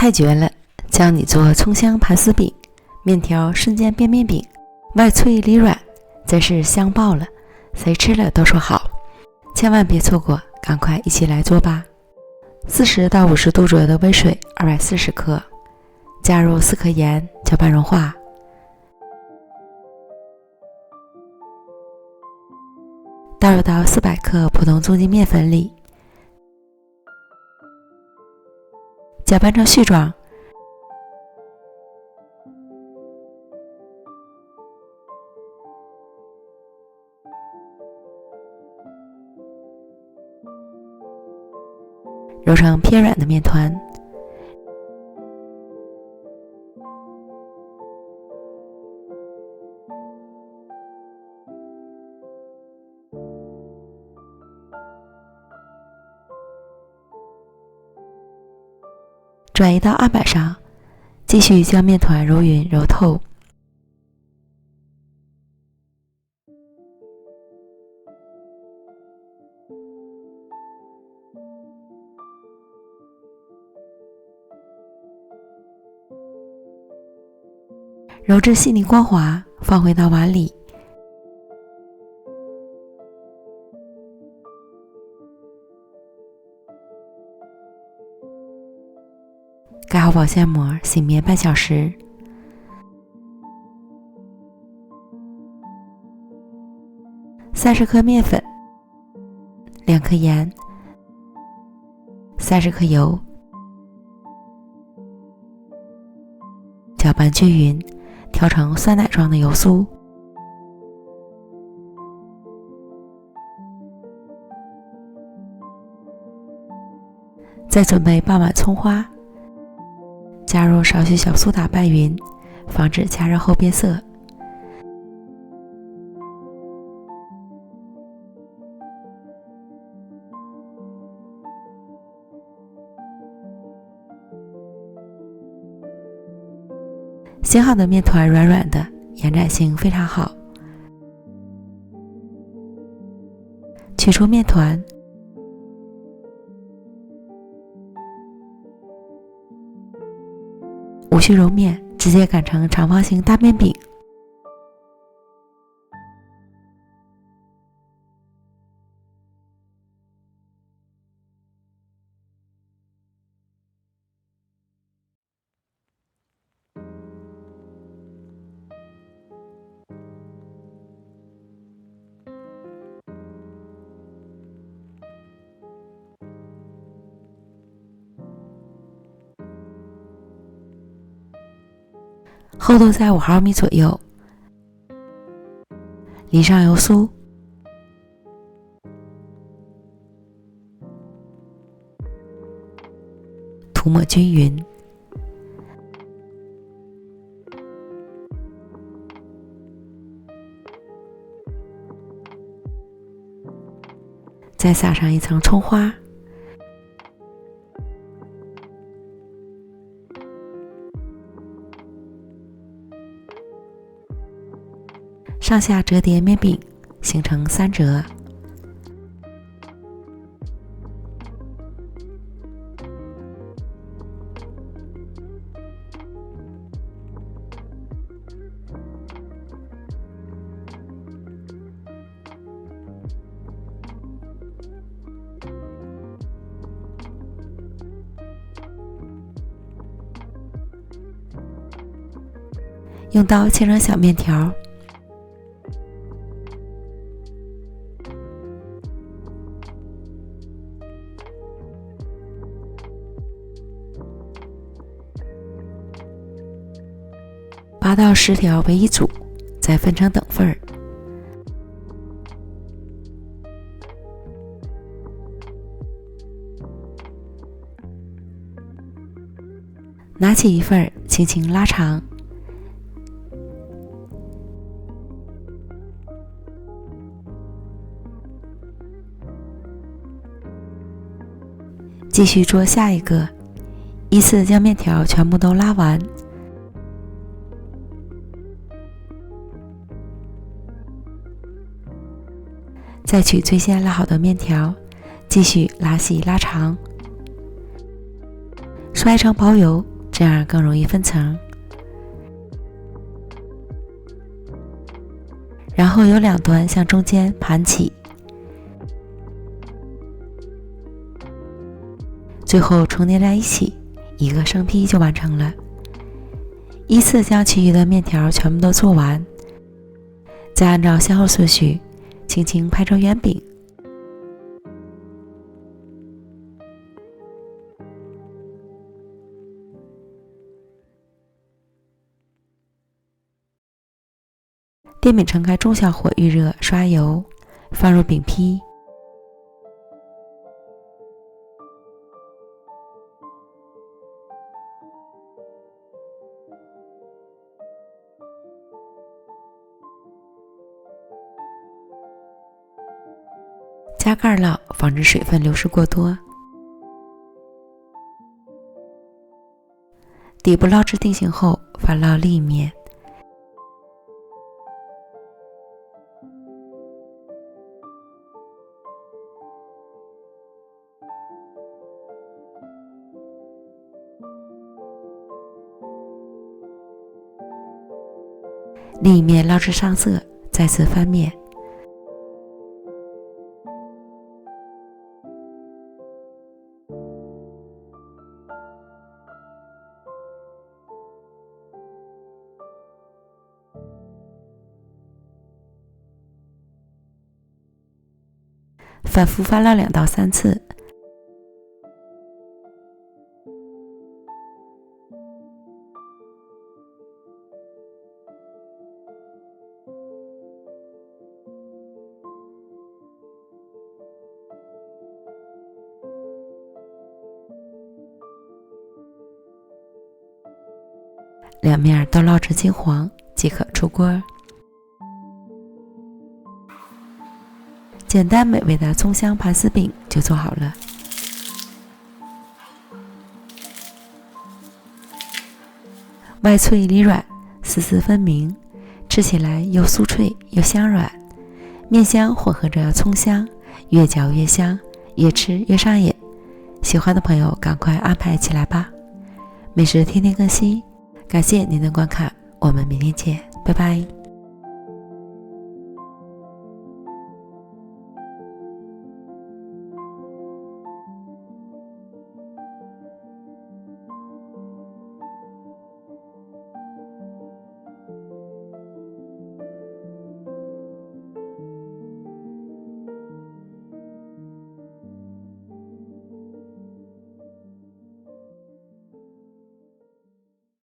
太绝了！教你做葱香盘丝饼，面条瞬间变面饼，外脆里软，真是香爆了，谁吃了都说好。千万别错过，赶快一起来做吧。40到50度左右的温水240克，加入4克盐，搅拌融化。倒入到400克普通中筋面粉里，搅拌成絮状。揉成偏软的面团，转移到案板上，继续将面团揉匀揉透。揉至细腻光滑，放回到碗里。盖好保鲜膜，醒面半小时。30克面粉，2克盐，30克油，搅拌均匀，调成酸奶状的油酥。再准备半碗葱花，加入少许小苏打拌匀，防止加热后变色。醒好的面团软软的，延展性非常好。取出面团，无需揉面，直接擀成长方形大面饼。厚度在5毫米左右，淋上油酥，涂抹均匀。再撒上一层葱花，上下折叠面饼，形成3折。用刀切成小面条，8到10条为一组，再分成等份儿。拿起一份，轻轻拉长，继续做下一个，依次将面条全部都拉完。再取最先拉好的面条，继续拉细拉长，刷一层薄油，这样更容易分层。然后由两端向中间盘起，最后重叠在一起，一个生坯就完成了。依次将其余的面条全部都做完，再按照先后顺序轻轻拍成圆饼。电饼盛开中小火预热，刷油，放入饼坯，加盖烙，防止水分流失过多。底部烙制定型后，翻烙另一面。另一面烙至上色，再次翻面。反复翻烙2到3次。两面都烙至金黄即可出锅。简单美味的葱香盘丝饼就做好了。外脆里软，丝丝分明，吃起来又酥脆又香软，面香混合着葱香，越嚼越香，越吃越上瘾。喜欢的朋友赶快安排起来吧！美食天天更新，感谢您的观看，我们明天见，拜拜。